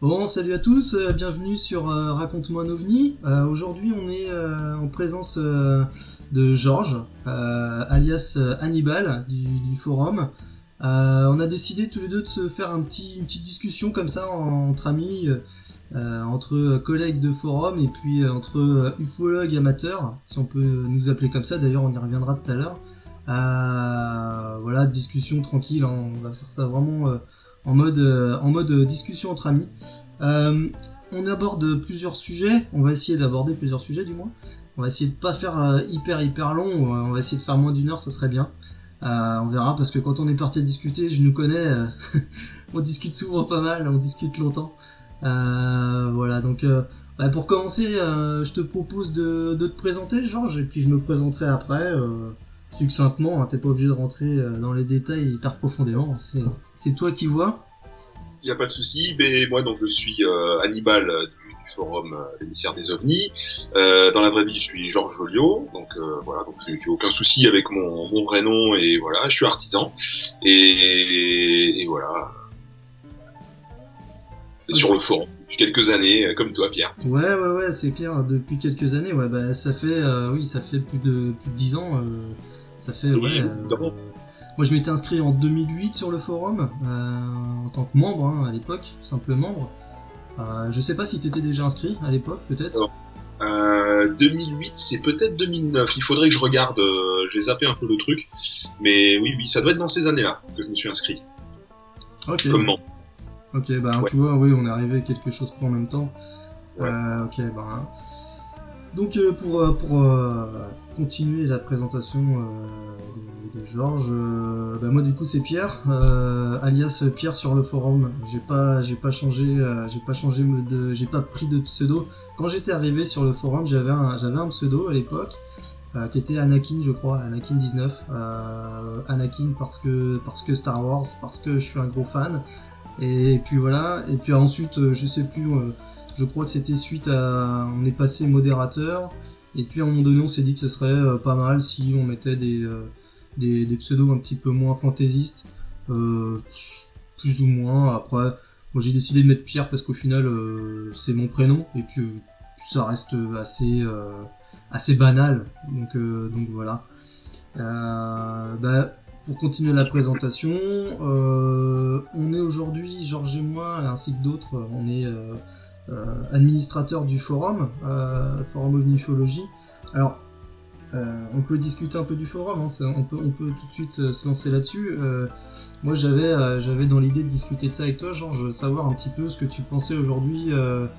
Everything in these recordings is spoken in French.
Bon, salut à tous, bienvenue sur Raconte-moi un ovni. Aujourd'hui, on est en présence de Georges, alias Hannibal du forum. On a décidé tous les deux de se faire une petite discussion comme ça entre amis, entre collègues de forum et puis entre ufologues amateurs, si on peut nous appeler comme ça. D'ailleurs, on y reviendra tout à l'heure. Voilà, discussion tranquille, hein, on va faire ça vraiment en mode discussion entre amis. On aborde plusieurs sujets, on va essayer d'aborder plusieurs sujets du moins. On va essayer de pas faire hyper long, on va essayer de faire moins d'une heure, ça serait bien. On verra, parce que quand on est parti à discuter, je nous connais, on discute souvent pas mal, on discute longtemps. Voilà, donc pour commencer, je te propose de te présenter, Georges, et puis je me présenterai après, succinctement, hein, t'es pas obligé de rentrer dans les détails hyper profondément, c'est toi qui vois. Il n'y a pas de souci, mais moi donc je suis Hannibal du forum l'émissaire des ovnis. Dans la vraie vie, je suis Georges Joliot, donc voilà, donc j'ai aucun souci avec mon vrai nom et voilà, je suis artisan et voilà. Et sur le forum depuis quelques années, comme toi, Pierre. Ouais, c'est clair. Depuis quelques années, ouais, bah ça fait plus de 10 ans. Ça fait moi, je m'étais inscrit en 2008 sur le forum, en tant que membre, hein, à l'époque, simple membre. Je sais pas si t'étais déjà inscrit à l'époque, peut-être. 2008, c'est peut-être 2009. Il faudrait que je regarde. J'ai zappé un peu le truc, mais oui, ça doit être dans ces années-là que je me suis inscrit. Ok. Comme membre. Ok, bah Ouais. tu vois, oui, on est arrivé à quelque chose près en même temps. Ouais. Ok, bah. Donc pour continuer la présentation de Georges, moi du coup c'est Pierre, alias Pierre sur le forum. J'ai pas changé, j'ai pas pris de pseudo. Quand j'étais arrivé sur le forum, j'avais un pseudo à l'époque qui était Anakin, je crois, Anakin 19. Anakin parce que Star Wars, parce que je suis un gros fan. Et puis voilà, et puis ensuite je sais plus. Je crois que c'était suite à... On est passé modérateur, et puis à un moment donné on s'est dit que ce serait pas mal si on mettait des pseudos un petit peu moins fantaisistes, plus ou moins. Après, moi j'ai décidé de mettre Pierre parce qu'au final c'est mon prénom, et puis ça reste assez banal, donc voilà. Pour continuer la présentation, on est aujourd'hui, Georges et moi, ainsi que d'autres, on est... administrateur du forum, forum ovnifologie. Alors, on peut discuter un peu du forum, hein, on peut tout de suite se lancer là-dessus. Moi, j'avais dans l'idée de discuter de ça avec toi, Georges, savoir un petit peu ce que tu pensais aujourd'hui de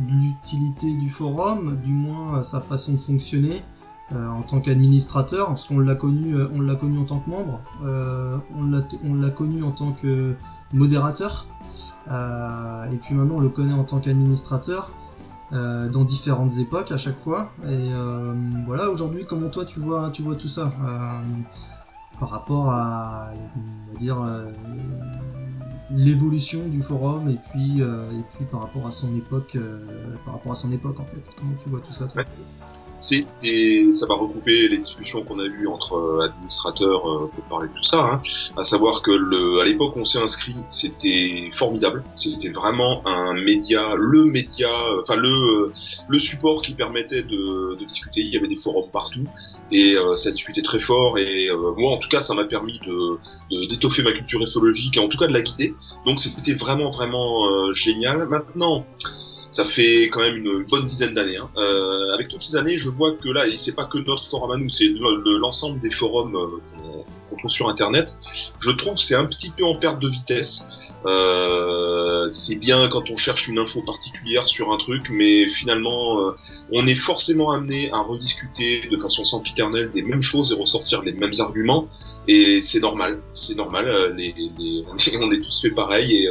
l'utilité du forum, du moins sa façon de fonctionner. En tant qu'administrateur, parce qu'on l'a connu en tant que membre, on l'a connu en tant que modérateur, et puis maintenant on le connaît en tant qu'administrateur dans différentes époques à chaque fois. Et voilà, aujourd'hui, comment toi tu vois tout ça par rapport à, on va dire, l'évolution du forum, et puis par rapport à son époque, en fait. Comment tu vois tout ça, toi? Ça va regrouper les discussions qu'on a eues entre administrateurs pour parler de tout ça, hein. À savoir que à l'époque où on s'est inscrit, c'était formidable. C'était vraiment le support qui permettait de discuter. Il y avait des forums partout et ça discutait très fort. Et moi, en tout cas, ça m'a permis d'étoffer ma culture ufologique et en tout cas de la guider. Donc c'était vraiment génial. Maintenant, ça fait quand même une bonne dizaine d'années. Hein. Avec toutes ces années, je vois que là, et c'est pas que notre forum à nous, c'est l'ensemble des forums qu'on trouve sur Internet. Je trouve que c'est un petit peu en perte de vitesse. C'est bien quand on cherche une info particulière sur un truc, mais finalement, on est forcément amené à rediscuter de façon sempiternelle des mêmes choses et ressortir les mêmes arguments. Et c'est normal. On est tous fait pareil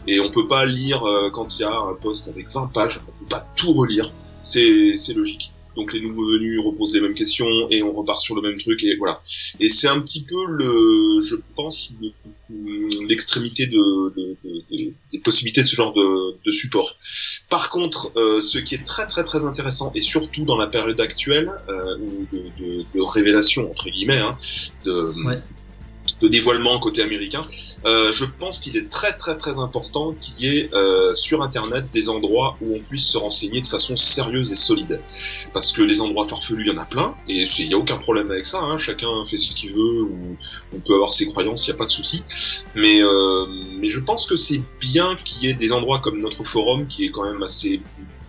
et on peut pas lire quand il y a un post avec 20 pages, on peut pas tout relire, c'est logique. Donc les nouveaux venus reposent les mêmes questions et on repart sur le même truc et voilà. Et c'est un petit peu je pense, l'extrémité des possibilités de ce genre de support. Par contre, ce qui est très intéressant et surtout dans la période actuelle de révélation entre guillemets, hein, Ouais. de dévoilement côté américain. Je pense qu'il est très très très important qu'il y ait sur Internet des endroits où on puisse se renseigner de façon sérieuse et solide. Parce que les endroits farfelus, il y en a plein, et il n'y a aucun problème avec ça, hein. Chacun fait ce qu'il veut, ou on peut avoir ses croyances, il n'y a pas de souci. Mais je pense que c'est bien qu'il y ait des endroits comme notre forum, qui est quand même assez,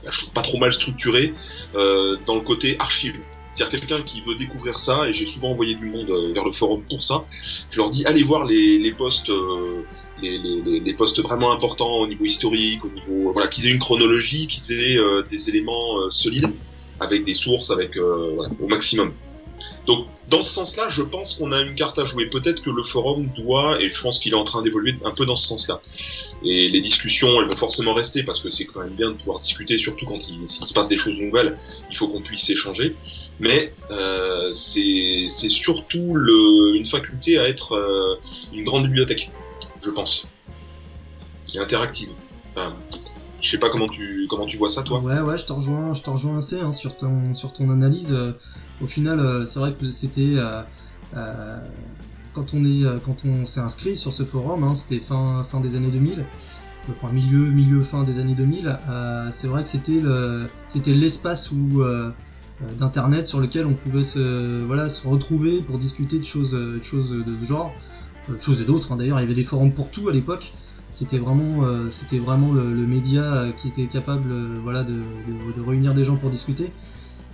je trouve pas trop mal structuré, dans le côté archive. C'est-à-dire quelqu'un qui veut découvrir ça, et j'ai souvent envoyé du monde vers le forum pour ça, je leur dis allez voir les posts, les posts vraiment importants au niveau historique, au niveau, voilà, qu'ils aient une chronologie, qu'ils aient des éléments solides, avec des sources, avec voilà, au maximum. Donc dans ce sens-là, je pense qu'on a une carte à jouer. Peut-être que le forum doit, et je pense qu'il est en train d'évoluer un peu dans ce sens-là. Et les discussions, elles vont forcément rester, parce que c'est quand même bien de pouvoir discuter, surtout quand s'il se passe des choses nouvelles, il faut qu'on puisse échanger. Mais c'est surtout une faculté à être une grande bibliothèque, je pense, qui est interactive. Enfin, je sais pas comment tu vois ça, toi. Ouais, je te rejoins assez hein, sur ton analyse. Au final, c'est vrai que c'était quand on s'est inscrit sur ce forum, hein, c'était fin des années 2000, enfin fin des années 2000. C'est vrai que c'était l'espace d'internet sur lequel on pouvait se retrouver pour discuter de choses de genre, de choses et d'autres. Hein, d'ailleurs, il y avait des forums pour tout à l'époque. C'était vraiment le média qui était capable de réunir des gens pour discuter.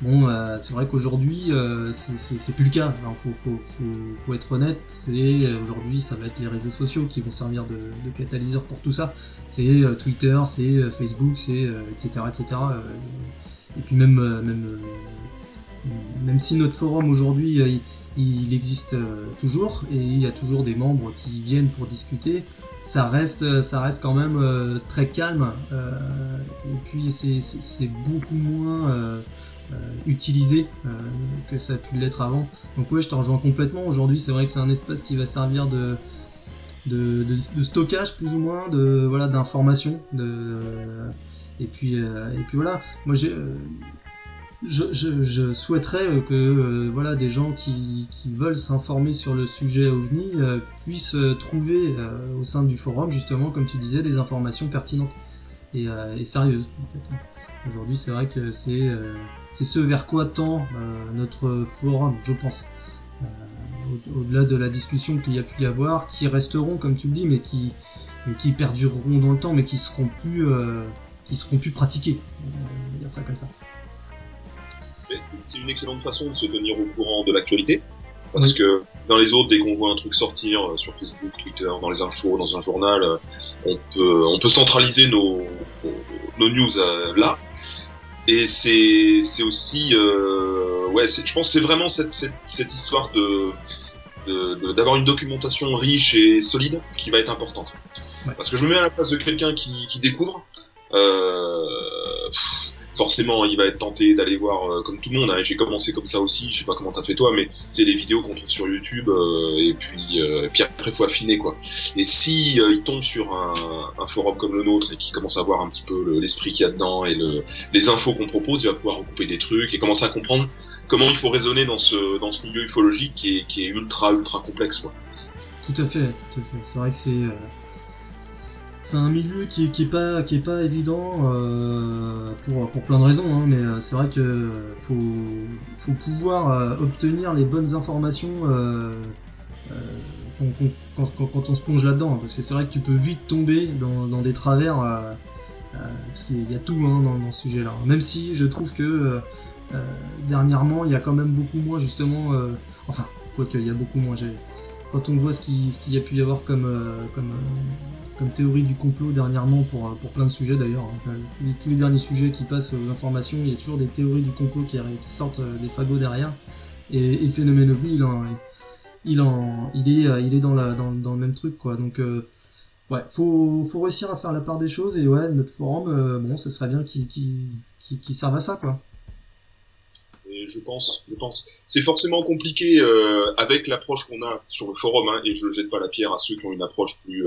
Bon, c'est vrai qu'aujourd'hui, c'est plus le cas. Alors, faut être honnête. Aujourd'hui, ça va être les réseaux sociaux qui vont servir de catalyseur pour tout ça. C'est Twitter, c'est Facebook, c'est etc. Et puis même si notre forum aujourd'hui, il existe toujours et il y a toujours des membres qui viennent pour discuter. Ça reste quand même très calme. Et puis c'est beaucoup moins utilisé que ça a pu l'être avant. Donc ouais, je te rejoins complètement. Aujourd'hui, c'est vrai que c'est un espace qui va servir de stockage plus ou moins, d'informations, et puis voilà. Moi je souhaiterais que des gens qui veulent s'informer sur le sujet OVNI puissent trouver au sein du forum, justement, comme tu disais, des informations pertinentes et sérieuses en fait. Aujourd'hui, c'est vrai que c'est ce vers quoi tend notre forum, je pense. Au-delà de la discussion qu'il y a pu y avoir, qui resteront, comme tu le dis, mais qui perdureront dans le temps, mais qui seront plus pratiquées. On va dire ça comme ça. C'est une excellente façon de se tenir au courant de l'actualité, parce que dans les autres, dès qu'on voit un truc sortir sur Facebook, Twitter, dans les infos, dans un journal, on peut centraliser nos news là. Et c'est aussi je pense que c'est vraiment cette histoire d'avoir une documentation riche et solide qui va être importante. Ouais. Parce que je me mets à la place de quelqu'un qui découvre, forcément il va être tenté d'aller voir comme tout le monde, hein. J'ai commencé comme ça aussi, je sais pas comment t'as fait toi, mais c'est les vidéos qu'on trouve sur YouTube et puis après faut affiner quoi. Et si il tombe sur un forum comme le nôtre et qu'il commence à voir un petit peu l'esprit qu'il y a dedans et les infos qu'on propose, il va pouvoir recouper des trucs et commencer à comprendre comment il faut raisonner dans ce milieu ufologique qui est ultra complexe quoi. Tout à fait. C'est vrai que c'est un milieu qui est pas évident pour plein de raisons, hein, mais c'est vrai que faut pouvoir obtenir les bonnes informations quand on se plonge là-dedans, hein, parce que c'est vrai que tu peux vite tomber dans des travers parce qu'il y a tout hein, dans ce sujet-là. Même si je trouve que dernièrement il y a quand même beaucoup moins justement, enfin quoique il y a beaucoup moins. Quand on voit ce qu'il y a pu y avoir comme théorie du complot dernièrement pour plein de sujets d'ailleurs, hein. Tous les derniers sujets qui passent aux informations, il y a toujours des théories du complot qui sortent des fagots derrière, et le phénomène OVNI il est dans le même truc quoi. Donc faut réussir à faire la part des choses, et ouais, notre forum ça serait bien qu'il serve à ça quoi. Et je pense. C'est forcément compliqué avec l'approche qu'on a sur le forum, hein, et je jette pas la pierre à ceux qui ont une approche plus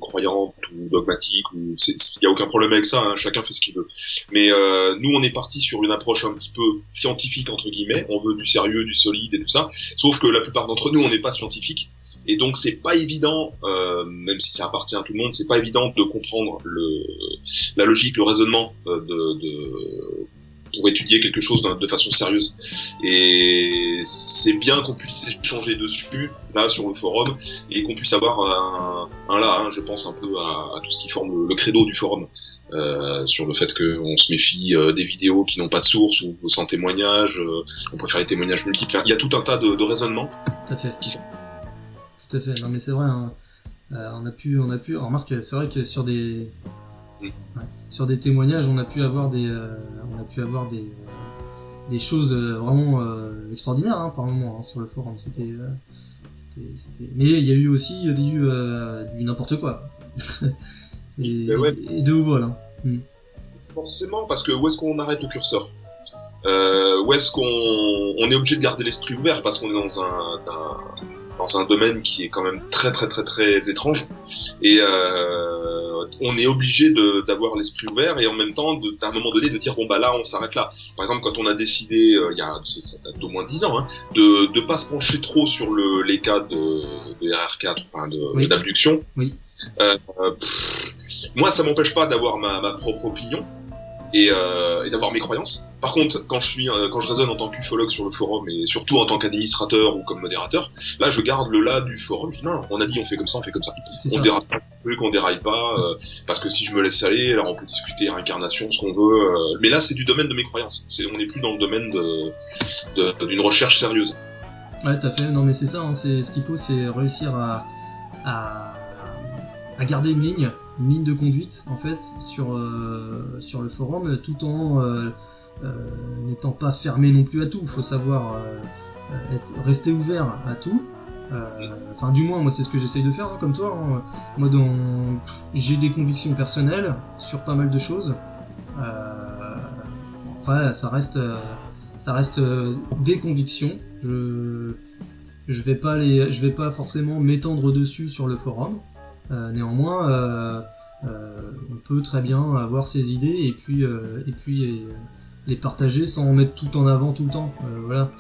croyante ou dogmatique. Il y a aucun problème avec ça, hein, chacun fait ce qu'il veut. Mais nous, on est parti sur une approche un petit peu scientifique entre guillemets. On veut du sérieux, du solide et tout ça. Sauf que la plupart d'entre nous, on n'est pas scientifiques. Et donc c'est pas évident, même si ça appartient à tout le monde, c'est pas évident de comprendre la logique, le raisonnement pour étudier quelque chose de façon sérieuse. Et c'est bien qu'on puisse échanger dessus, là, sur le forum, et qu'on puisse avoir je pense un peu à tout ce qui forme le credo du forum, sur le fait qu'on se méfie des vidéos qui n'ont pas de source, ou sans témoignage, on préfère les témoignages multiples. Enfin, il y a tout un tas de raisonnements. Tout à fait. Tout à fait. Non mais c'est vrai, hein. On a pu, remarque, c'est vrai que sur des témoignages, on a pu avoir des choses vraiment extraordinaires, hein, par moment, hein, sur le forum. C'était. Mais il y a eu aussi du n'importe quoi. et de haut vol. Hein. Forcément, parce que où est-ce qu'on arrête le curseur? Où est-ce qu'on est obligé de garder l'esprit ouvert, parce qu'on est dans un domaine qui est quand même très très très très étrange, et on est obligé d'avoir l'esprit ouvert, et en même temps à un moment donné de dire bon bah là on s'arrête là. Par exemple, quand on a décidé il y a d'au moins 10 ans, hein, de pas se pencher trop sur les cas de RR4, enfin d'abduction. Oui. Moi ça m'empêche pas d'avoir ma propre opinion et d'avoir mes croyances. Par contre, quand je raisonne en tant qu'ufologue sur le forum, et surtout en tant qu'administrateur ou comme modérateur, là je garde le là du forum. Je dis non, on a dit on fait comme ça. On déraille pas, qu'on déraille pas, parce que si je me laisse aller, alors on peut discuter réincarnation, ce qu'on veut. Mais là c'est du domaine de mes croyances. On n'est plus dans le domaine d'une recherche sérieuse. Ouais, t'as fait. Non mais c'est ça. Hein, c'est ce qu'il faut, c'est réussir à garder une ligne de conduite en fait sur le forum, tout en n'étant pas fermé non plus à tout. Faut savoir rester ouvert à tout. Enfin, du moins, moi, c'est ce que j'essaye de faire, hein, comme toi. Hein. Moi, j'ai des convictions personnelles sur pas mal de choses. Après, ça reste des convictions. Je vais pas forcément m'étendre dessus sur le forum. Néanmoins, on peut très bien avoir ses idées et puis les partager sans en mettre tout en avant tout le temps. Voilà.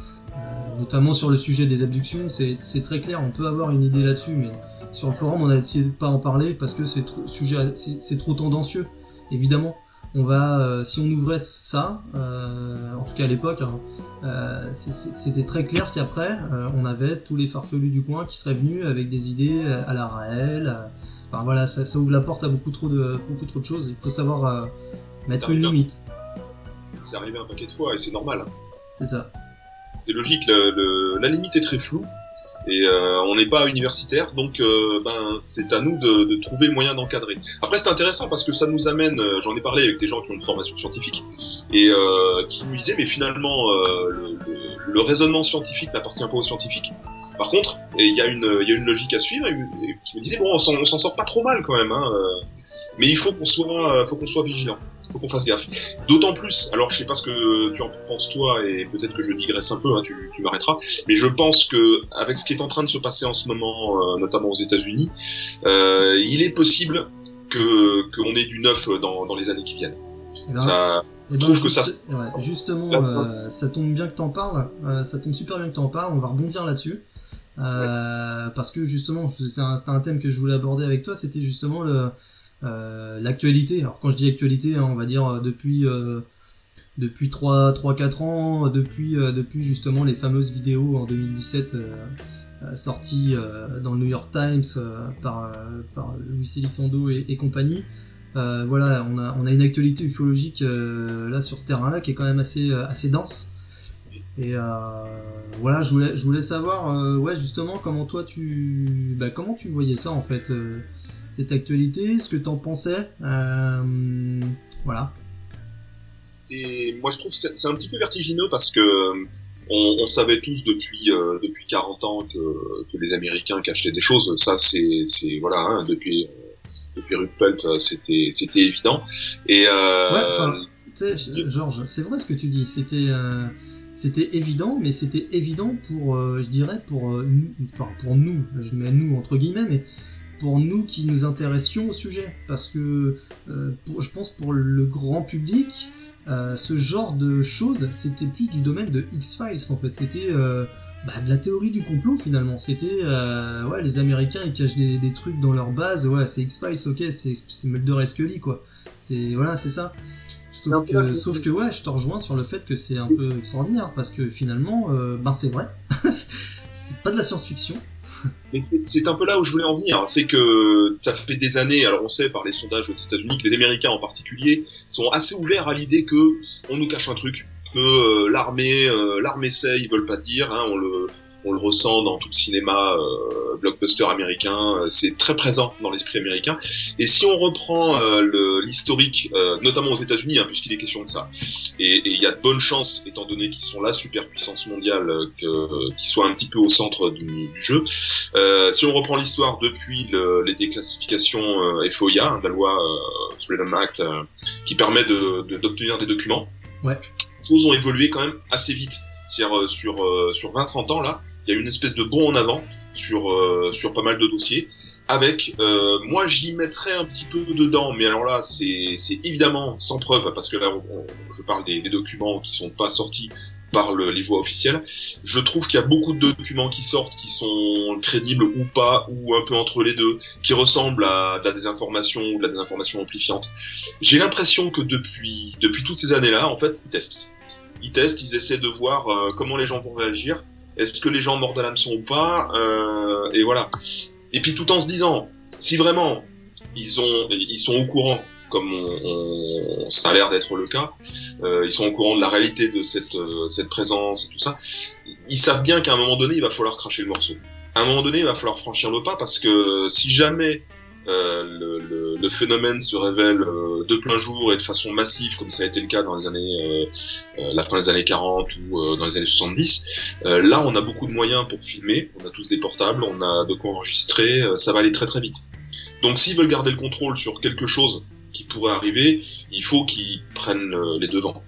Notamment sur le sujet des abductions, c'est très clair. On peut avoir une idée là-dessus, mais sur le forum, on a essayé de pas en parler parce que c'est trop tendancieux. Évidemment, si on ouvrait ça, en tout cas à l'époque, hein, c'était très clair qu'après, on avait tous les farfelus du coin qui seraient venus avec des idées à la réelle. Enfin voilà, ça ouvre la porte à beaucoup trop de choses. Il faut savoir mettre une limite. C'est arrivé un paquet de fois et c'est normal. Hein. C'est ça. C'est logique, la limite est très floue et on n'est pas universitaire, donc c'est à nous de trouver le moyen d'encadrer. Après c'est intéressant parce que ça nous amène, j'en ai parlé avec des gens qui ont une formation scientifique et qui nous disaient mais finalement le raisonnement scientifique n'appartient pas aux scientifiques. Par contre, il y a une logique à suivre et qui me disait bon on s'en sort pas trop mal quand même, hein, mais il faut qu'on soit vigilant. Faut qu'on fasse gaffe. D'autant plus, alors je sais pas ce que tu en penses toi, et peut-être que je digresse un peu, hein, tu m'arrêteras, mais je pense que avec ce qui est en train de se passer en ce moment, notamment aux États-Unis, il est possible qu'on ait du neuf dans les années qui viennent. Justement, ça tombe bien que t'en parles, ça tombe super bien que t'en parles, on va rebondir là-dessus. Parce que justement, c'est un thème que je voulais aborder avec toi, c'était justement l'actualité. Alors quand je dis actualité, hein, on va dire depuis 3-4 ans, depuis justement les fameuses vidéos en 2017 sorties dans le New York Times par Luis Elizondo et compagnie. Voilà, on a une actualité ufologique là sur ce terrain-là qui est quand même assez dense. Et voilà, je voulais savoir justement comment toi comment tu voyais ça en fait, cette actualité, ce que t'en pensais, voilà. Moi je trouve que c'est un petit peu vertigineux parce que on savait tous depuis 40 ans que les Américains cachaient des choses. Ça c'est voilà, hein, depuis Ruppelt c'était évident. Et tu sais, Georges, c'est vrai ce que tu dis. C'était évident, mais c'était évident pour je dirais pour nous, je mets nous entre guillemets, mais pour nous qui nous intéressions au sujet, parce que je pense pour le grand public, ce genre de choses, c'était plus du domaine de X-Files en fait. C'était de la théorie du complot finalement. C'était ouais, les Américains ils cachent des trucs dans leur base, ouais, c'est X-Files, ok, c'est Mulder et Scully quoi. C'est voilà, c'est ça. Sauf que ouais, je te rejoins sur le fait que c'est un peu extraordinaire parce que finalement c'est vrai. C'est pas de la science-fiction. Mais c'est un peu là où je voulais en venir, c'est que ça fait des années, alors on sait par les sondages aux États-Unis que les Américains en particulier sont assez ouverts à l'idée que on nous cache un truc, que l'armée sait, ils veulent pas dire, hein, on le ressent dans tout le cinéma blockbuster américain, c'est très présent dans l'esprit américain. Et si on reprend l'historique, notamment aux États-Unis, hein, puisqu'il est question de ça, et il y a de bonnes chances, étant donné qu'ils sont la superpuissance mondiale, qu'ils soient un petit peu au centre du jeu. Si on reprend l'histoire depuis les déclassifications FOIA, hein, de la loi Freedom Act, qui permet d'obtenir des documents, ouais. Les choses ont évolué quand même assez vite. C'est-à-dire sur 20-30 ans là, il y a une espèce de bond en avant sur pas mal de dossiers. Avec, moi j'y mettrais un petit peu dedans, mais alors là c'est évidemment sans preuve parce que là je parle des documents qui sont pas sortis par les voies officielles. Je trouve qu'il y a beaucoup de documents qui sortent qui sont crédibles ou pas, ou un peu entre les deux, qui ressemblent à de la désinformation ou de la désinformation amplifiante. J'ai l'impression que depuis toutes ces années-là, en fait, ils testent, ils essaient de voir comment les gens vont réagir, est-ce que les gens mordent à l'hameçon ou pas, et voilà. Et puis tout en se disant, si vraiment ils sont au courant, comme ça a l'air d'être le cas, ils sont au courant de la réalité de cette présence et tout ça, ils savent bien qu'à un moment donné, il va falloir cracher le morceau. À un moment donné, il va falloir franchir le pas, parce que si jamais le phénomène se révèle de plein jour et de façon massive, comme ça a été le cas dans les années la fin des années 40 ou dans les années 70, là on a beaucoup de moyens pour filmer, on a tous des portables, on a de quoi enregistrer, ça va aller très très vite. Donc s'ils veulent garder le contrôle sur quelque chose qui pourrait arriver, il faut qu'ils prennent les devants.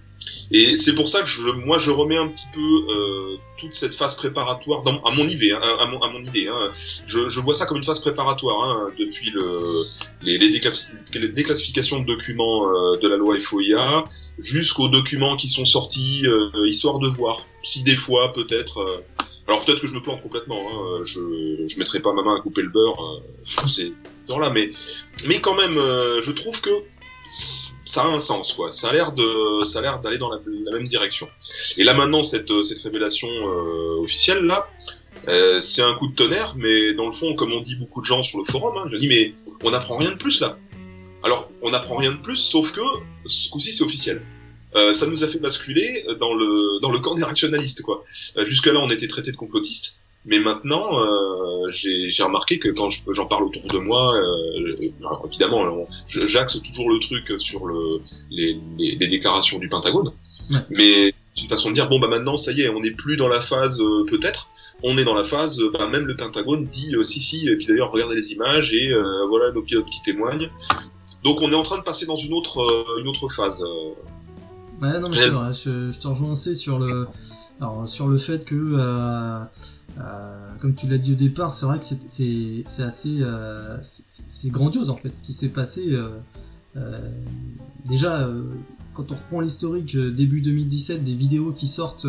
Et c'est pour ça que je remets un petit peu toute cette phase préparatoire à mon idée. Hein. Je vois ça comme une phase préparatoire, hein, depuis les déclassifications de documents de la loi FOIA jusqu'aux documents qui sont sortis, histoire de voir si des fois peut-être. Alors peut-être que je me plante complètement. Hein, je mettrai pas ma main à couper le beurre sur ces heures-là, mais quand même, je trouve que ça a un sens, quoi. Ça a l'air d'aller dans la même direction. Et là maintenant, cette révélation officielle là, c'est un coup de tonnerre, mais dans le fond, comme on dit beaucoup de gens sur le forum, hein, je dis mais on n'apprend rien de plus là. Alors on n'apprend rien de plus, sauf que ce coup-ci c'est officiel. Ça nous a fait basculer dans le camp des rationalistes, quoi. Jusque-là, on était traités de complotistes. Mais maintenant, j'ai remarqué que quand j'en parle autour de moi, évidemment, j'axe toujours le truc sur les déclarations du Pentagone. Ouais. Mais c'est une façon de dire, bon bah maintenant, ça y est, on n'est plus dans la phase peut-être, on est dans la phase, même le Pentagone dit si, et puis d'ailleurs regardez les images et voilà nos pilotes qui témoignent. Donc on est en train de passer dans une autre phase. Ouais, non mais c'est vrai, je te rejoins assez sur le fait que comme tu l'as dit au départ, c'est vrai que c'est assez c'est grandiose en fait ce qui s'est passé. Déjà quand on reprend l'historique début 2017 des vidéos qui sortent,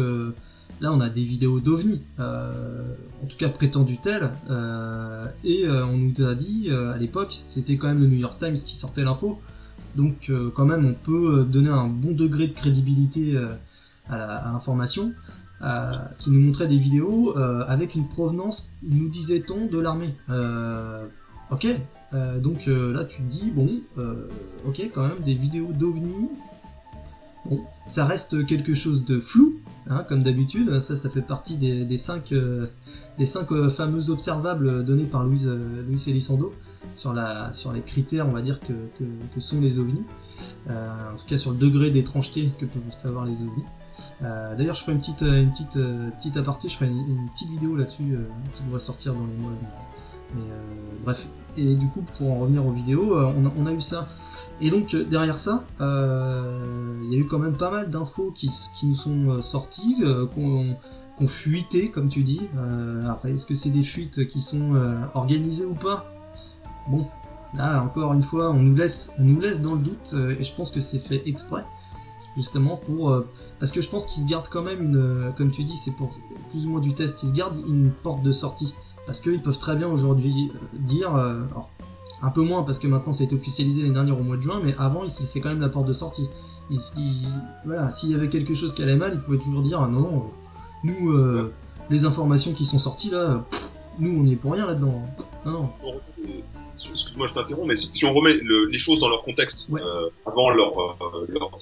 là on a des vidéos d'OVNI, en tout cas prétendues telles, et on nous a dit à l'époque, c'était quand même le New York Times qui sortait l'info, donc quand même on peut donner un bon degré de crédibilité à l'information. Qui nous montrait des vidéos avec une provenance, nous disait-on, de l'armée. Ok, donc là tu te dis, bon, ok, quand même, des vidéos d'OVNI, bon, ça reste quelque chose de flou, hein, comme d'habitude, ça fait partie des cinq fameux observables donnés par Luis Elizondo sur les critères, on va dire, que sont les OVNI, en tout cas sur le degré d'étrangeté que peuvent avoir les OVNI. D'ailleurs je ferai une petite aparté, je ferai une petite vidéo là-dessus qui devrait sortir dans les mois à venir. Mais bref, et du coup pour en revenir aux vidéos, on a eu ça. Et donc derrière ça, il y a eu quand même pas mal d'infos qui nous sont sorties, qu'on fuité comme tu dis. Après est-ce que c'est des fuites qui sont organisées ou pas? Bon, là encore une fois on nous laisse dans le doute, et je pense que c'est fait exprès. Justement parce que je pense qu'ils se gardent quand même comme tu dis, c'est pour plus ou moins du test, ils se gardent une porte de sortie. Parce qu'ils peuvent très bien aujourd'hui dire, alors, un peu moins parce que maintenant ça a été officialisé l'année dernière au mois de juin, mais avant ils se laissaient quand même la porte de sortie. Voilà, s'il y avait quelque chose qui allait mal, ils pouvaient toujours dire non, nous, les informations qui sont sorties là, nous on n'y est pour rien là-dedans. Non. Excuse-moi, je t'interromps, mais si on remet les choses dans leur contexte, avant leur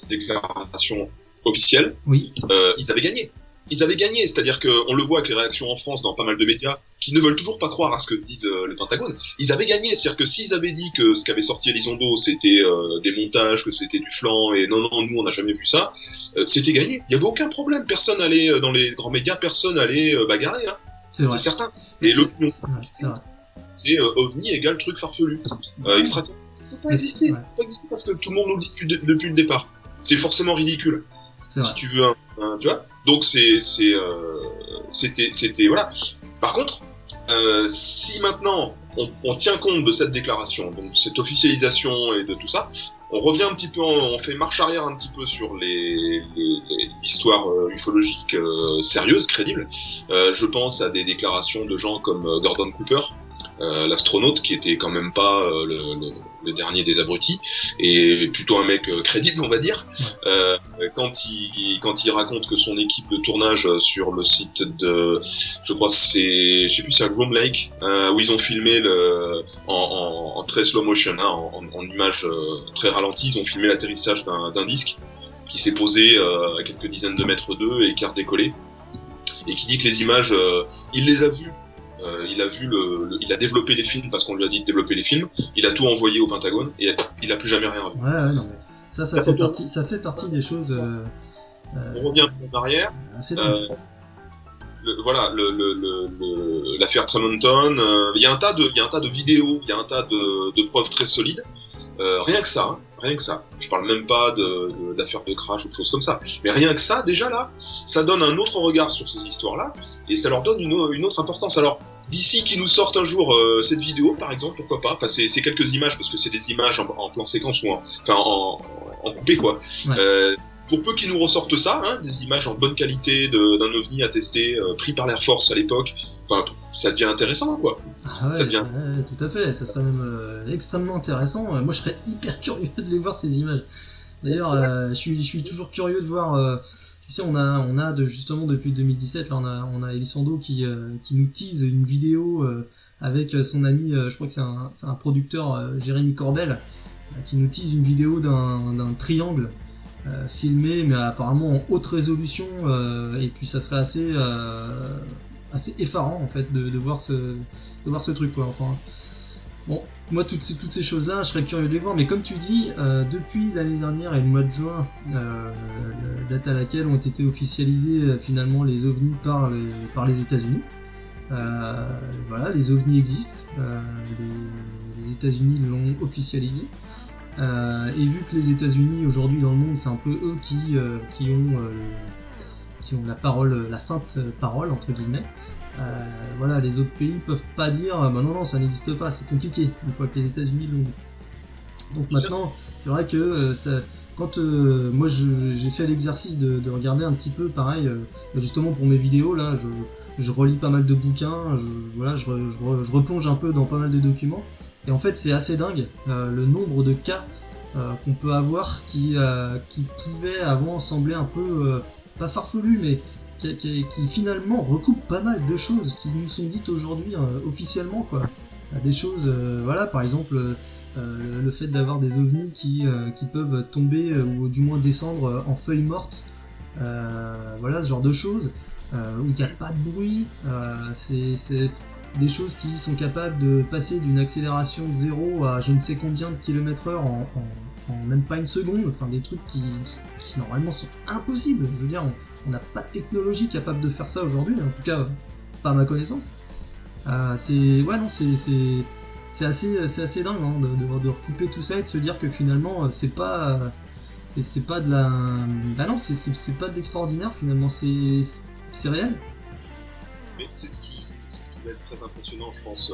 déclaration officielle, oui. Ils avaient gagné. Ils avaient gagné, c'est-à-dire qu'on le voit avec les réactions en France dans pas mal de médias qui ne veulent toujours pas croire à ce que disent le Pentagone. Ils avaient gagné, c'est-à-dire que s'ils avaient dit que ce qu'avait sorti Elizondo c'était des montages, que c'était du flan, et non, nous on n'a jamais vu ça, c'était gagné. Il n'y avait aucun problème, personne allait, dans les grands médias, personne allait bagarrer, hein. C'est certain. Et l'opinion, c'est OVNI égale truc farfelu. Extraterrestre. Ça peut pas exister, ça peut pas exister parce que tout le monde nous le dit depuis le départ. C'est forcément ridicule. Si tu veux tu vois. Donc c'était voilà. Par contre, si maintenant on tient compte de cette déclaration, donc cette officialisation et de tout ça, on revient un petit peu, on fait marche arrière un petit peu sur l'histoire ufologique sérieuse, crédible. Je pense à des déclarations de gens comme Gordon Cooper, l'astronaute, qui était quand même pas le dernier des abrutis, et plutôt un mec crédible, on va dire. Quand il raconte que son équipe de tournage sur le site de, je crois je sais plus, c'est à Groom Lake, où ils ont filmé en très slow motion, hein, en image très ralentie, ils ont filmé l'atterrissage d'un disque qui s'est posé à quelques dizaines de mètres d'eux et qui a redécollé, et qui dit que les images, il les a vues. Il a développé les films parce qu'on lui a dit de développer les films. Il a tout envoyé au Pentagone et il a plus jamais rien revu. Ouais, non, mais ça fait partie des choses. On revient un peu en arrière. Voilà, l'affaire Tremonton. Il y a un tas de vidéos, il y a un tas de preuves très solides. Rien que ça. Je parle même pas d'affaires de crash ou de choses comme ça. Mais rien que ça, déjà là, ça donne un autre regard sur ces histoires-là et ça leur donne une autre importance. Alors, d'ici qu'ils nous sortent un jour cette vidéo, par exemple, pourquoi pas. Enfin, c'est quelques images parce que c'est des images en plan séquence ou en coupé, quoi. Ouais. Pour peu qu'ils nous ressortent ça, hein, des images en bonne qualité d'un ovni attesté, pris par l'Air Force à l'époque, enfin, ça devient intéressant, quoi. Ah ouais, ça devient... tout à fait, ça serait même extrêmement intéressant. Moi, je serais hyper curieux de les voir, ces images. D'ailleurs, je suis toujours curieux de voir... tu sais, on a justement depuis 2017, là, on a Elizondo qui nous tease une vidéo avec son ami, je crois que c'est un producteur, Jérémy Corbel, qui nous tease une vidéo d'un triangle filmé, mais apparemment en haute résolution, et puis ça serait assez effarant en fait de voir ce truc, quoi. Enfin, bon, moi toutes ces choses là je serais curieux de les voir, mais comme tu dis, depuis l'année dernière et le mois de juin, la date à laquelle ont été officialisés finalement les ovnis par les États-Unis, voilà, les ovnis existent, les États-Unis l'ont officialisé. Et vu que les États-Unis aujourd'hui dans le monde, c'est un peu eux qui ont la parole, la sainte parole entre guillemets. Voilà, les autres pays peuvent pas dire bah non ça n'existe pas, c'est compliqué une fois que les États-Unis l'ont dit. Donc maintenant, c'est vrai que quand moi j'ai fait l'exercice de regarder un petit peu pareil, justement pour mes vidéos là, je relis pas mal de bouquins, je replonge un peu dans pas mal de documents. Et en fait, c'est assez dingue le nombre de cas qu'on peut avoir qui pouvaient avant sembler un peu, pas farfelus, mais qui finalement recoupent pas mal de choses qui nous sont dites aujourd'hui officiellement, quoi. Des choses, voilà, par exemple, le fait d'avoir des ovnis qui peuvent tomber ou du moins descendre en feuilles mortes, voilà, ce genre de choses, où il n'y a pas de bruit, c'est des choses qui sont capables de passer d'une accélération de 0 à je ne sais combien de kilomètres heure en même pas une seconde, enfin des trucs qui normalement sont impossibles. Je veux dire, on n'a pas de technologie capable de faire ça aujourd'hui, en tout cas pas à ma connaissance. C'est assez dingue, hein, de recouper tout ça et de se dire que finalement c'est pas de la... Bah non, c'est pas de l'extraordinaire finalement, c'est réel. Mais c'est ce qui va être très impressionnant, je pense,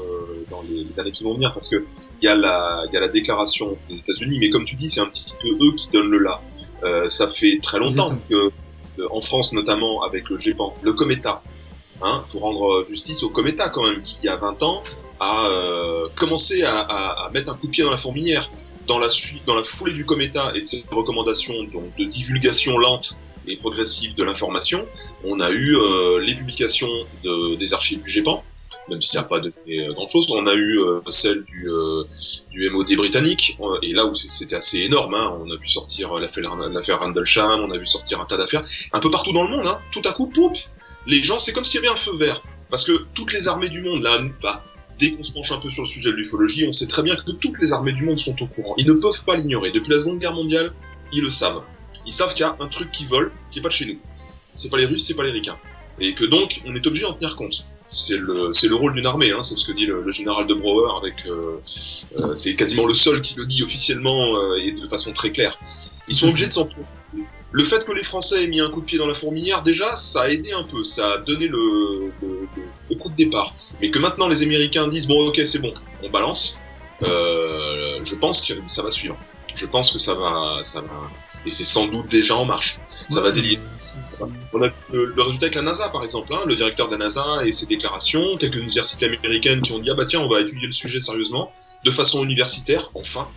dans les années qui vont venir, parce que il y a la déclaration des États-Unis, mais comme tu dis, c'est un petit peu eux qui donnent le là. Ça fait très longtemps que, en France notamment, avec le GEPAN, le Cometa, Hein, faut rendre justice au Cometa quand même, qui il y a 20 ans a commencé à mettre un coup de pied dans la fourmilière. Dans la foulée du Cometa et de ses recommandations donc, de divulgation lente et progressive de l'information, on a eu les publications des archives du GEPAN, même si ça n'a pas donné grand-chose. On a eu celle du MOD britannique, et là où c'était assez énorme, hein, on a vu sortir l'affaire Rendlesham, on a vu sortir un tas d'affaires, un peu partout dans le monde, hein, tout à coup, poup, les gens, c'est comme s'il y avait un feu vert, parce que toutes les armées du monde, là, dès qu'on se penche un peu sur le sujet de l'ufologie, on sait très bien que toutes les armées du monde sont au courant. Ils ne peuvent pas l'ignorer. Depuis la Seconde Guerre mondiale, ils le savent. Ils savent qu'il y a un truc qui vole, qui n'est pas de chez nous. C'est pas les Russes, c'est pas les Ricains. Et que donc, on est obligé d'en tenir compte. C'est le rôle d'une armée, hein, c'est ce que dit le général de Brouwer, c'est quasiment le seul qui le dit officiellement et de façon très claire. Ils sont obligés de s'en prendre. Le fait que les Français aient mis un coup de pied dans la fourmilière, déjà, ça a aidé un peu, ça a donné le coup de départ. Mais que maintenant les Américains disent, bon ok c'est bon, on balance, je pense que ça va suivre. Je pense que ça va, et c'est sans doute déjà en marche. Ça va délier. On a le résultat avec la NASA par exemple, hein, le directeur de la NASA et ses déclarations, quelques universités américaines qui ont dit, ah bah tiens, on va étudier le sujet sérieusement, de façon universitaire, enfin.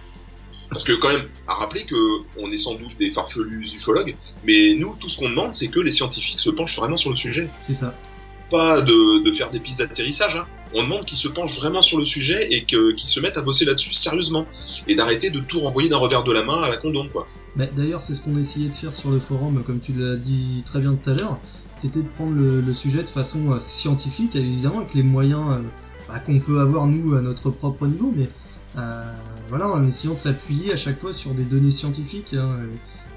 Parce que quand même, à rappeler qu'on est sans doute des farfelus ufologues, mais nous, tout ce qu'on demande, c'est que les scientifiques se penchent vraiment sur le sujet. C'est ça. Pas de faire des pistes d'atterrissage, hein. On demande qu'ils se penchent vraiment sur le sujet et qu'ils se mettent à bosser là-dessus sérieusement. Et d'arrêter de tout renvoyer d'un revers de la main à la condom, quoi. Bah, d'ailleurs, c'est ce qu'on essayait de faire sur le forum, comme tu l'as dit très bien tout à l'heure. C'était de prendre le sujet de façon scientifique, évidemment, avec les moyens qu'on peut avoir, nous, à notre propre niveau, mais... voilà, en essayant de s'appuyer à chaque fois sur des données scientifiques, hein.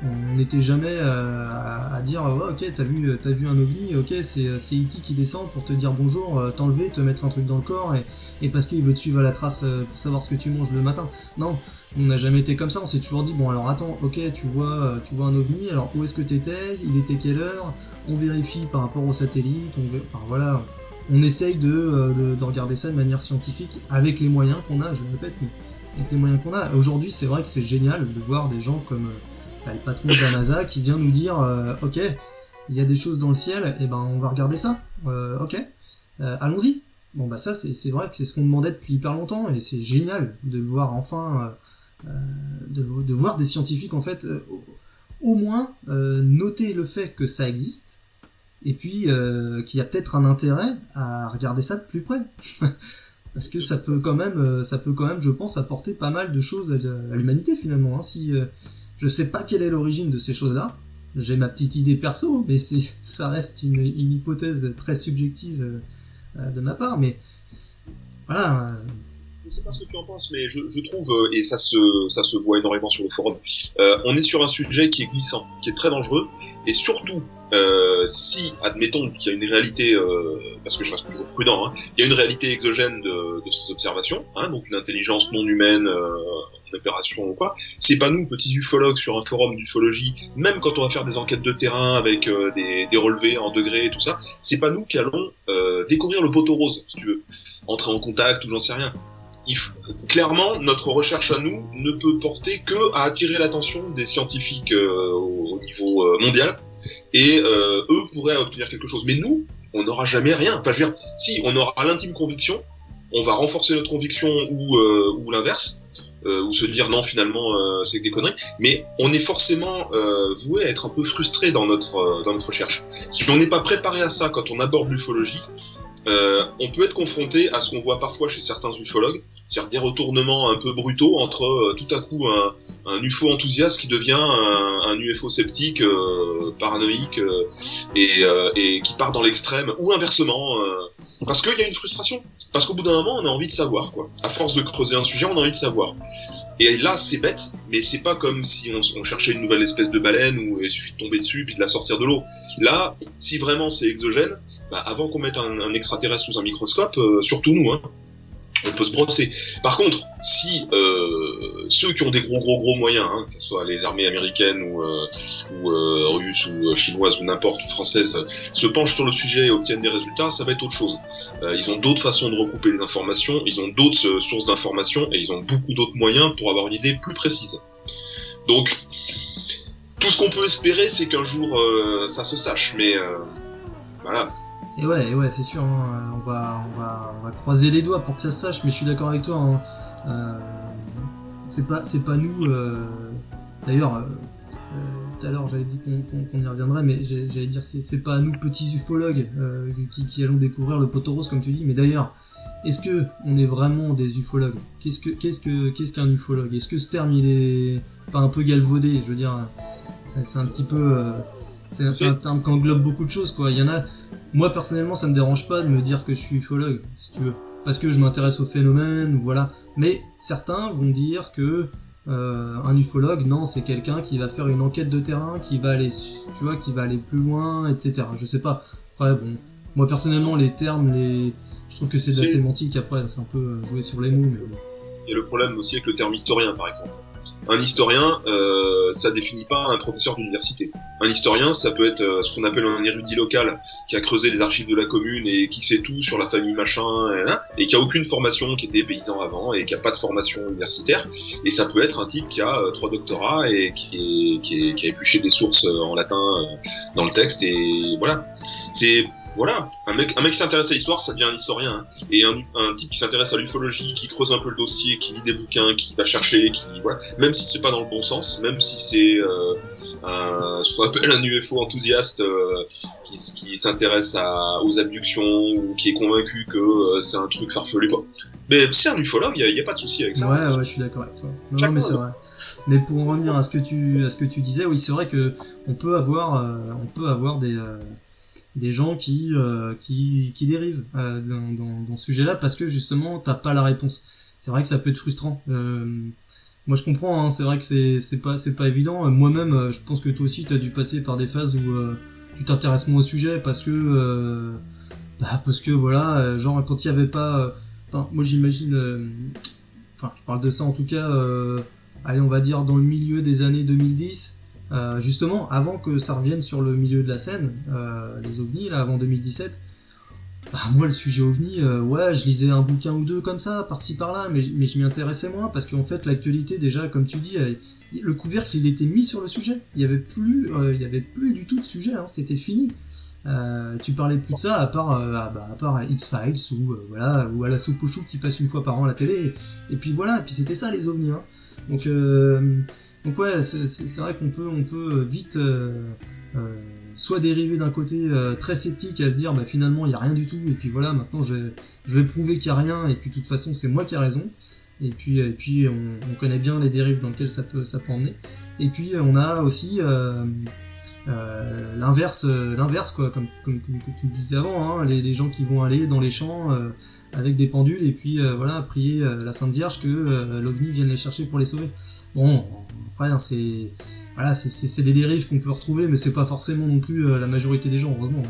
On n'était jamais à dire oh, ok t'as vu un ovni, ok c'est E.T. qui descend pour te dire bonjour, t'enlever, te mettre un truc dans le corps et parce qu'il veut te suivre à la trace pour savoir ce que tu manges le matin. Non, on n'a jamais été comme ça, on s'est toujours dit bon alors attends, ok tu vois un ovni, alors où est-ce que t'étais, il était quelle heure, on vérifie par rapport au satellite, enfin voilà, on essaye de regarder ça de manière scientifique avec les moyens qu'on a, je le répète, mais avec les moyens qu'on a. Aujourd'hui, c'est vrai que c'est génial de voir des gens comme le patron de la NASA qui vient nous dire ok, il y a des choses dans le ciel, et ben on va regarder ça, ok, allons-y. Bon bah ça c'est vrai que c'est ce qu'on demandait depuis hyper longtemps et c'est génial de voir enfin de voir des scientifiques en fait au moins noter le fait que ça existe et puis qu'il y a peut-être un intérêt à regarder ça de plus près. Parce que ça peut quand même, je pense, apporter pas mal de choses à l'humanité finalement. Hein. Si je sais pas quelle est l'origine de ces choses-là, j'ai ma petite idée perso, mais ça reste une hypothèse très subjective de ma part. Mais voilà. Je sais pas ce que tu en penses, mais je trouve, et ça se voit énormément sur le forum, on est sur un sujet qui est glissant, qui est très dangereux, et surtout, si, admettons qu'il y a une réalité, parce que je reste toujours prudent, hein, il y a une réalité exogène de ces observations, hein, donc une intelligence non humaine en opération ou quoi, c'est pas nous, petits ufologues sur un forum d'ufologie, même quand on va faire des enquêtes de terrain avec des relevés en degrés et tout ça, c'est pas nous qui allons découvrir le poteau rose, si tu veux, entrer en contact ou j'en sais rien. Clairement, notre recherche à nous ne peut porter que à attirer l'attention des scientifiques au niveau mondial, et eux pourraient obtenir quelque chose. Mais nous, on n'aura jamais rien. Enfin, je veux dire, si, on aura l'intime conviction, on va renforcer notre conviction ou l'inverse, ou se dire non, finalement, c'est des conneries. Mais on est forcément voué à être un peu frustré dans notre recherche. Si on n'est pas préparé à ça quand on aborde l'ufologie, on peut être confronté à ce qu'on voit parfois chez certains ufologues, c'est-à-dire des retournements un peu brutaux entre tout à coup un UFO enthousiaste qui devient un UFO sceptique, paranoïque, et qui part dans l'extrême, ou inversement, parce qu'il y a une frustration, parce qu'au bout d'un moment on a envie de savoir, quoi. À force de creuser un sujet, on a envie de savoir. Et là c'est bête, mais c'est pas comme si on cherchait une nouvelle espèce de baleine où il suffit de tomber dessus puis de la sortir de l'eau. Là, si vraiment c'est exogène, bah avant qu'on mette un extraterrestre sous un microscope, surtout nous, hein, on peut se brosser. Par contre, si ceux qui ont des gros moyens, hein, que ce soit les armées américaines ou russes ou chinoises ou n'importe, ou françaises, se penchent sur le sujet et obtiennent des résultats, ça va être autre chose. Ils ont d'autres façons de recouper les informations, ils ont d'autres sources d'informations et ils ont beaucoup d'autres moyens pour avoir une idée plus précise. Donc, tout ce qu'on peut espérer, c'est qu'un jour ça se sache, mais voilà. Et ouais, c'est sûr, hein, on va croiser les doigts pour que ça se sache, mais je suis d'accord avec toi, hein. C'est pas nous, d'ailleurs, tout à l'heure j'avais dit qu'on y reviendrait, mais j'allais dire c'est pas à nous petits ufologues qui allons découvrir le poteau rose comme tu dis, mais d'ailleurs, est-ce que on est vraiment des ufologues? Qu'est-ce qu'un ufologue? Est-ce que ce terme il est pas un peu galvaudé? Je veux dire, c'est un petit peu, c'est un terme qui englobe beaucoup de choses, quoi. Il y en a, moi personnellement ça me dérange pas de me dire que je suis ufologue, si tu veux, parce que je m'intéresse au phénomène, voilà. Mais certains vont dire que un ufologue, non, c'est quelqu'un qui va faire une enquête de terrain, qui va aller, tu vois, qui va aller plus loin, etc. Je sais pas. Après, bon, moi personnellement, les termes, je trouve que c'est de la sémantique. Après, c'est un peu jouer sur les mots. Mais bon. Il y a le problème aussi avec le terme historien, par exemple. Un historien, ça définit pas un professeur d'université. Un historien, ça peut être ce qu'on appelle un érudit local qui a creusé les archives de la commune et qui sait tout sur la famille machin, et qui a aucune formation, qui était paysan avant et qui a pas de formation universitaire. Et ça peut être un type qui a 3 doctorats et qui a épluché des sources en latin dans le texte, et voilà. Voilà, un mec qui s'intéresse à l'histoire, ça devient un historien. Hein. Et un type qui s'intéresse à l'ufologie, qui creuse un peu le dossier, qui lit des bouquins, qui va chercher, voilà. Même si c'est pas dans le bon sens, même si c'est ce qu'on appelle un UFO enthousiaste qui s'intéresse aux abductions ou qui est convaincu que c'est un truc farfelu. Bon. Mais c'est un ufologue, il y a pas de souci avec ça. Ouais, je suis d'accord avec toi. Non, mais c'est vrai. Mais pour en revenir à ce que tu disais, oui, c'est vrai que on peut avoir des gens qui dérivent dans ce sujet-là parce que justement t'as pas la réponse. C'est vrai que ça peut être frustrant. Moi je comprends, hein, c'est vrai que c'est pas évident. Moi-même, je pense que toi aussi t'as dû passer par des phases où tu t'intéresses moins au sujet parce que voilà, genre quand il y avait pas, enfin moi j'imagine, enfin je parle de ça en tout cas, allez on va dire dans le milieu des années 2010. Justement, avant que ça revienne sur le milieu de la scène, les ovnis, là, avant 2017, bah, moi, le sujet ovni, ouais, je lisais un bouquin ou deux comme ça, par-ci, par-là, mais je m'y intéressais moins, parce qu'en fait, l'actualité, déjà, comme tu dis, le couvercle, il était mis sur le sujet. Il y avait plus du tout de sujet, hein, c'était fini. Tu parlais plus de ça, à part X-Files, voilà, ou à la soupe aux choux qui passe une fois par an à la télé, et puis voilà, et puis c'était ça, les ovnis, hein. Donc ouais, c'est vrai qu'on peut vite soit dériver d'un côté très sceptique à se dire bah finalement il y a rien du tout et puis voilà maintenant je vais prouver qu'il y a rien et puis de toute façon c'est moi qui ai raison et puis on connaît bien les dérives dans lesquelles ça peut emmener et puis on a aussi l'inverse quoi comme tu le disais avant hein, les gens qui vont aller dans les champs avec des pendules et puis voilà prier la Sainte Vierge que l'OVNI vienne les chercher pour les sauver. Bon, après, hein, c'est des dérives qu'on peut retrouver, mais c'est pas forcément non plus la majorité des gens, heureusement.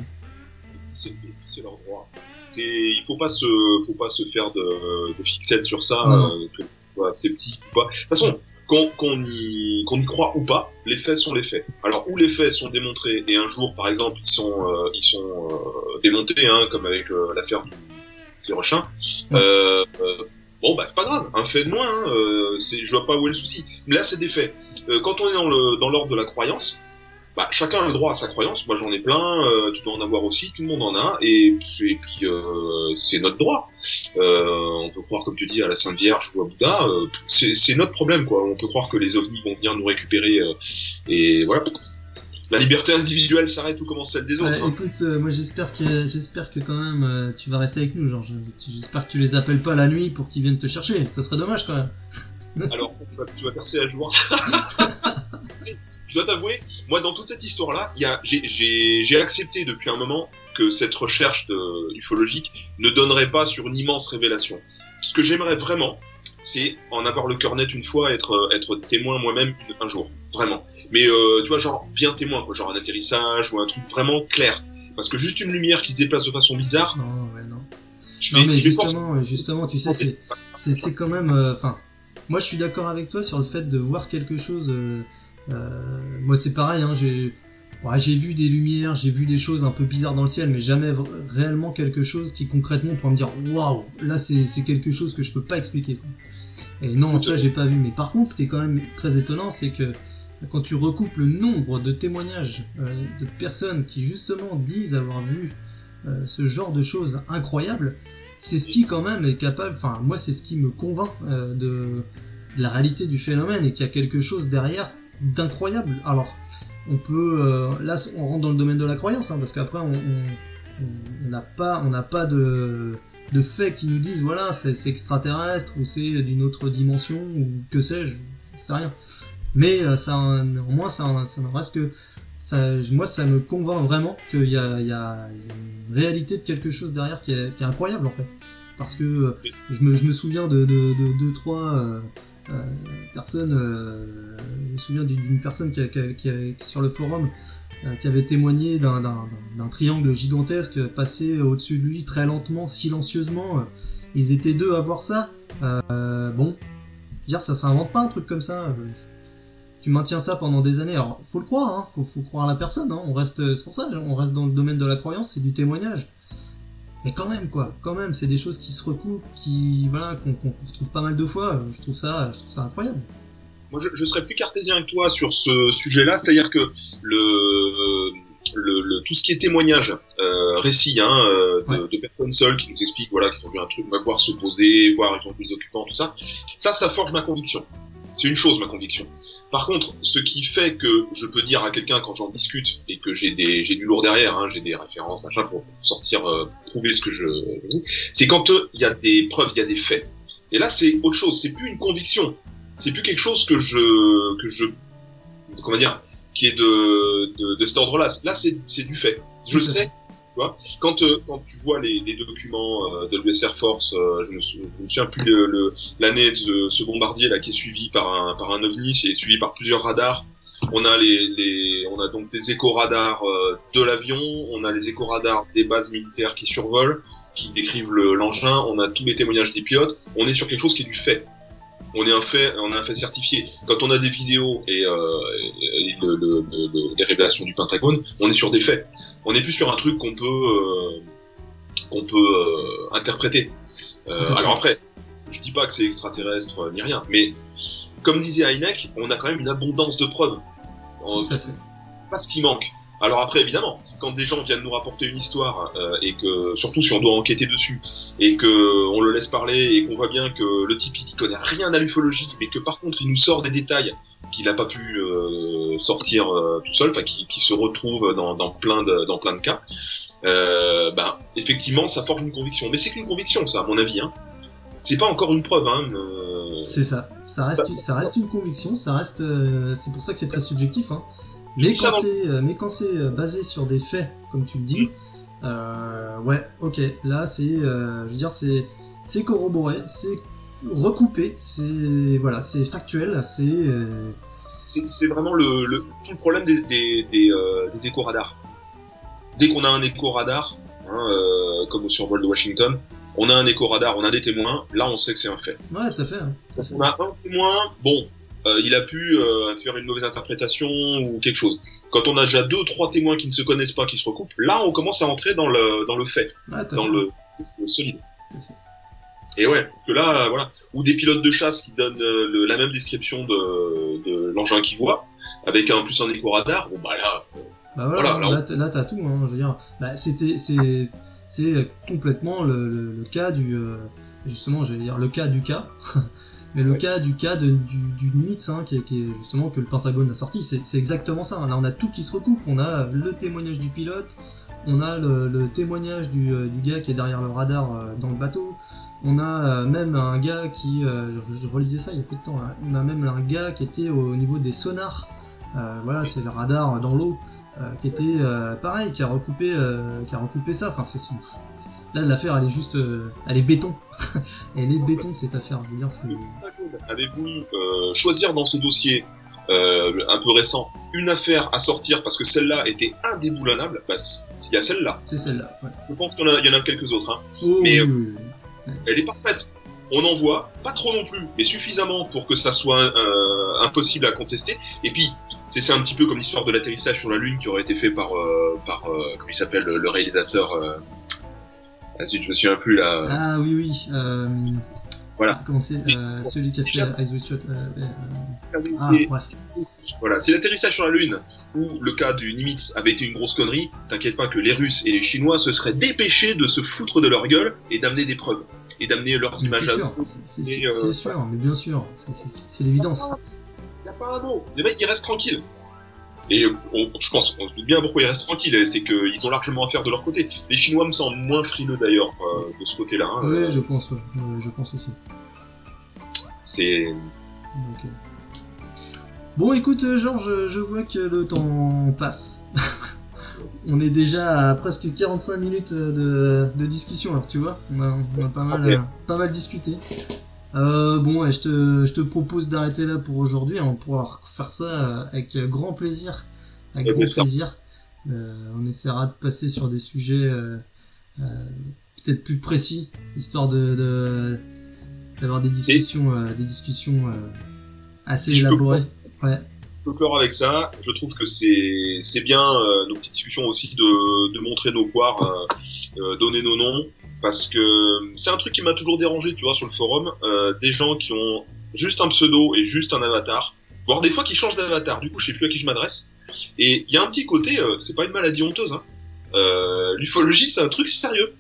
C'est leur droit. Il faut pas se faire de fixette sur ça, sceptique ou pas. De toute façon, qu'on y croit ou pas, les faits sont les faits. Alors, où les faits sont démontrés, et un jour, par exemple, ils sont démontés, hein, comme avec l'affaire du Clérochin, bon bah c'est pas grave, un fait de moins, hein, je vois pas où est le souci. Mais là c'est des faits. Quand on est dans l'ordre de la croyance, bah chacun a le droit à sa croyance. Moi j'en ai plein, tu dois en avoir aussi, tout le monde en a, et puis c'est notre droit. On peut croire comme tu dis à la Sainte Vierge ou à Bouddha, c'est notre problème quoi. On peut croire que les ovnis vont venir nous récupérer et voilà. La liberté individuelle s'arrête où commence celle des autres. Hein. Écoute, moi j'espère que quand même tu vas rester avec nous, genre j'espère que tu les appelles pas la nuit pour qu'ils viennent te chercher, ça serait dommage quand même. Alors, tu vas percer à jour. Je dois t'avouer, moi dans toute cette histoire-là, j'ai accepté depuis un moment que cette recherche ufologique ne donnerait pas sur une immense révélation. Ce que j'aimerais vraiment, c'est en avoir le cœur net une fois, être témoin moi-même un jour, vraiment. Mais tu vois, genre bien témoin, quoi, genre un atterrissage ou un truc vraiment clair. Parce que juste une lumière qui se déplace de façon bizarre. Non, ouais, non. Mais justement, tu sais, c'est quand même. Enfin, moi, je suis d'accord avec toi sur le fait de voir quelque chose. Moi, c'est pareil. Hein, j'ai vu des lumières, j'ai vu des choses un peu bizarres dans le ciel, mais jamais réellement quelque chose qui concrètement pourrait me dire waouh, là, c'est quelque chose que je peux pas expliquer. Quoi. Et non, ça, j'ai pas vu. Mais par contre, ce qui est quand même très étonnant, c'est que quand tu recoupes le nombre de témoignages de personnes qui justement disent avoir vu ce genre de choses incroyables, c'est ce qui quand même est capable, enfin moi c'est ce qui me convainc de la réalité du phénomène et qu'il y a quelque chose derrière d'incroyable. Alors on peut, là on rentre dans le domaine de la croyance, parce qu'après on n'a pas de faits qui nous disent voilà c'est extraterrestre ou c'est d'une autre dimension ou que sais-je, c'est rien. Mais néanmoins ça n'en reste que moi ça me convainc vraiment qu'il y a une réalité de quelque chose derrière qui est incroyable en fait. Parce que je me souviens de deux, trois personnes, je me souviens d'une personne qui sur le forum qui avait témoigné d'un triangle gigantesque passé au-dessus de lui très lentement, silencieusement. Ils étaient 2 à voir ça. Bon, je veux dire, ça s'invente pas un truc comme ça. Tu maintiens ça pendant des années. Alors, faut le croire, faut croire à la personne. C'est pour ça, on reste dans le domaine de la croyance, c'est du témoignage. Mais quand même, c'est des choses qui se recoupent, qu'on retrouve pas mal de fois. Je trouve ça incroyable. Moi, je serais plus cartésien que toi sur ce sujet-là, c'est-à-dire que tout ce qui est témoignage, récit, de personnes seules qui nous expliquent, voilà, qu'ils ont vu un truc, voir se poser, voir ils ont vu les occupants, tout ça, ça forge ma conviction. C'est une chose, ma conviction. Par contre, ce qui fait que je peux dire à quelqu'un quand j'en discute et que j'ai du lourd derrière, j'ai des références, machin, pour sortir, pour prouver ce que je dis, c'est quand il y a des preuves, il y a des faits. Et là, c'est autre chose. C'est plus une conviction. C'est plus quelque chose que je, comment dire, qui est de cet ordre-là. Là, c'est du fait. Je sais. Tu vois, quand tu vois les documents de l'US Air Force, je me souviens plus l'année de ce bombardier là qui est suivi par un ovni, c'est suivi par plusieurs radars. On a donc des éco-radars de l'avion, on a les éco-radars des bases militaires qui survolent, qui décrivent l'engin, on a tous les témoignages des pilotes. On est sur quelque chose qui est du fait. On a un fait certifié. Quand on a des vidéos et des révélations du Pentagone, on est sur des faits. On n'est plus sur un truc qu'on peut interpréter. Alors après, je dis pas que c'est extraterrestre ni rien, mais comme disait Heineck, on a quand même une abondance de preuves. Pas ce qui manque. Alors après, évidemment, quand des gens viennent nous rapporter une histoire et que, surtout si on doit enquêter dessus, et que on le laisse parler et qu'on voit bien que le type il connaît rien à l'ufologie, mais que par contre il nous sort des détails qu'il n'a pas pu sortir tout seul, enfin qui se retrouvent dans plein de cas, effectivement ça forge une conviction. Mais c'est qu'une conviction, ça, à mon avis. C'est pas encore une preuve. C'est ça. Ça reste une conviction. Ça reste. C'est pour ça que c'est très subjectif. Mais quand c'est basé sur des faits, comme tu le dis, ouais, ok, là c'est, je veux dire, c'est corroboré, c'est recoupé, c'est factuel, c'est vraiment tout le problème des éco-radars. Dès qu'on a un éco-radar, comme au survol de Washington, on a un éco-radar, on a des témoins, là on sait que c'est un fait. Ouais, tout à fait. On a un témoin, bon. Il a pu faire une mauvaise interprétation ou quelque chose. Quand on a déjà 2 ou 3 témoins qui ne se connaissent pas, qui se recoupent, là on commence à entrer dans le fait, le solide. Et ouais, parce que là, voilà, ou des pilotes de chasse qui donnent la même description de l'engin qu'ils voient, avec un éco-radar, bon là t'as tout, je veux dire, c'est complètement le cas justement, j'allais dire le cas du cas. Mais le cas du Nimitz, qui est justement que le Pentagone a sorti, c'est exactement ça. Là, on a tout qui se recoupe. On a le témoignage du pilote, on a le témoignage du gars qui est derrière le radar dans le bateau. On a même un gars qui, je relisais ça il y a peu de temps. Là. On a même un gars qui était au niveau des sonars. Voilà, c'est le radar dans l'eau qui était pareil, qui a recoupé ça. Enfin, là, l'affaire, elle est juste... elle est béton. Elle est béton, cette affaire. Je veux dire, c'est... Avez-vous choisir dans ce dossier un peu récent une affaire à sortir parce que celle-là était indéboulonnable? Il y a celle-là. C'est celle-là, ouais. Je pense qu'il y en a quelques autres. Oh, mais oui. Elle est parfaite. On en voit, pas trop non plus, mais suffisamment pour que ça soit impossible à contester. Et puis, c'est un petit peu comme l'histoire de l'atterrissage sur la Lune qui aurait été fait par comment il s'appelle, le réalisateur... si je me souviens plus là. Ah oui. Voilà. Comment c'est celui qui a fait Eyes Wide Shut. voilà, si l'atterrissage sur la Lune ou le cas du Nimitz avait été une grosse connerie, t'inquiète pas que les Russes et les Chinois se seraient dépêchés de se foutre de leur gueule et d'amener des preuves et d'amener leurs images à eux. C'est sûr, mais bien sûr, c'est l'évidence. Y a pas un mot. Les mecs, ils restent tranquilles. Et je pense, on se doute bien pourquoi ils restent tranquilles, c'est qu'ils ont largement à faire de leur côté. Les Chinois me semblent moins frileux d'ailleurs de ce côté-là. Hein, oui, je pense, ouais. Je pense aussi. C'est... Okay. Bon, écoute, Georges, je vois que le temps passe. On est déjà à presque 45 minutes de discussion, alors tu vois, on a pas mal discuté. Bon, ouais, je te propose d'arrêter là pour aujourd'hui. On pourra faire ça avec grand plaisir. On essaiera de passer sur des sujets peut-être plus précis, histoire d'avoir des discussions assez élaborées. Ouais. Je peux clore avec ça. Je trouve que c'est bien nos petites discussions aussi de montrer nos poires, donner nos noms. Parce que c'est un truc qui m'a toujours dérangé, tu vois, sur le forum, des gens qui ont juste un pseudo et juste un avatar, voire des fois qui changent d'avatar, du coup je sais plus à qui je m'adresse, et il y a un petit côté, c'est pas une maladie honteuse, hein. L'ufologie c'est un truc sérieux,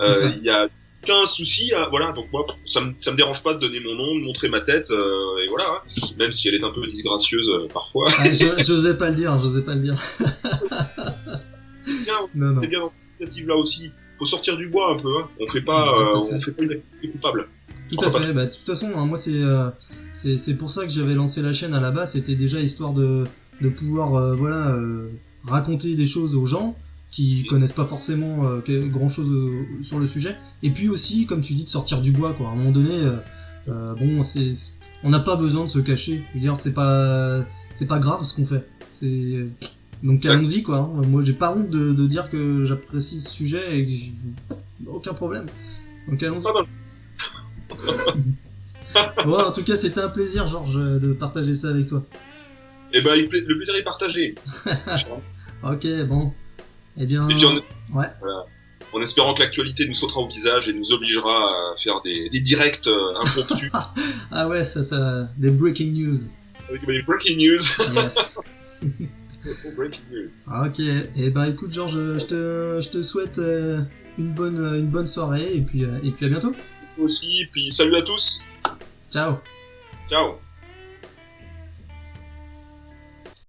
il y a aucun souci, voilà, donc moi ça me dérange pas de donner mon nom, de montrer ma tête, et voilà, hein, même si elle est un peu disgracieuse parfois. Ah, j'osais pas le dire. C'est bien dans cette initiative là aussi. Faut sortir du bois un peu, hein. On fait pas une activité coupable. Tout à fait. Bah, de toute façon, hein, moi c'est pour ça que j'avais lancé la chaîne à la base. C'était déjà histoire de pouvoir raconter des choses aux gens qui connaissent pas forcément grand chose sur le sujet. Et puis aussi, comme tu dis, de sortir du bois, quoi. À un moment donné, bon, on n'a pas besoin de se cacher. Je veux dire, c'est pas grave ce qu'on fait. Donc allons-y, quoi. Hein. Moi j'ai pas honte de dire que j'apprécie ce sujet et que aucun problème. Donc allons-y. Bon, en tout cas c'était un plaisir, Georges, de partager ça avec toi. Eh ben le plaisir est partagé. Ok, bon. Eh bien. Et puis ouais. En espérant que l'actualité nous sautera au visage et nous obligera à faire des directs impromptus. Ah ouais, ça des breaking news. Avec des breaking news. Yes. Ok, et ben écoute Georges, je te souhaite une bonne soirée et puis à bientôt. Aussi, puis salut à tous. Ciao. Ciao.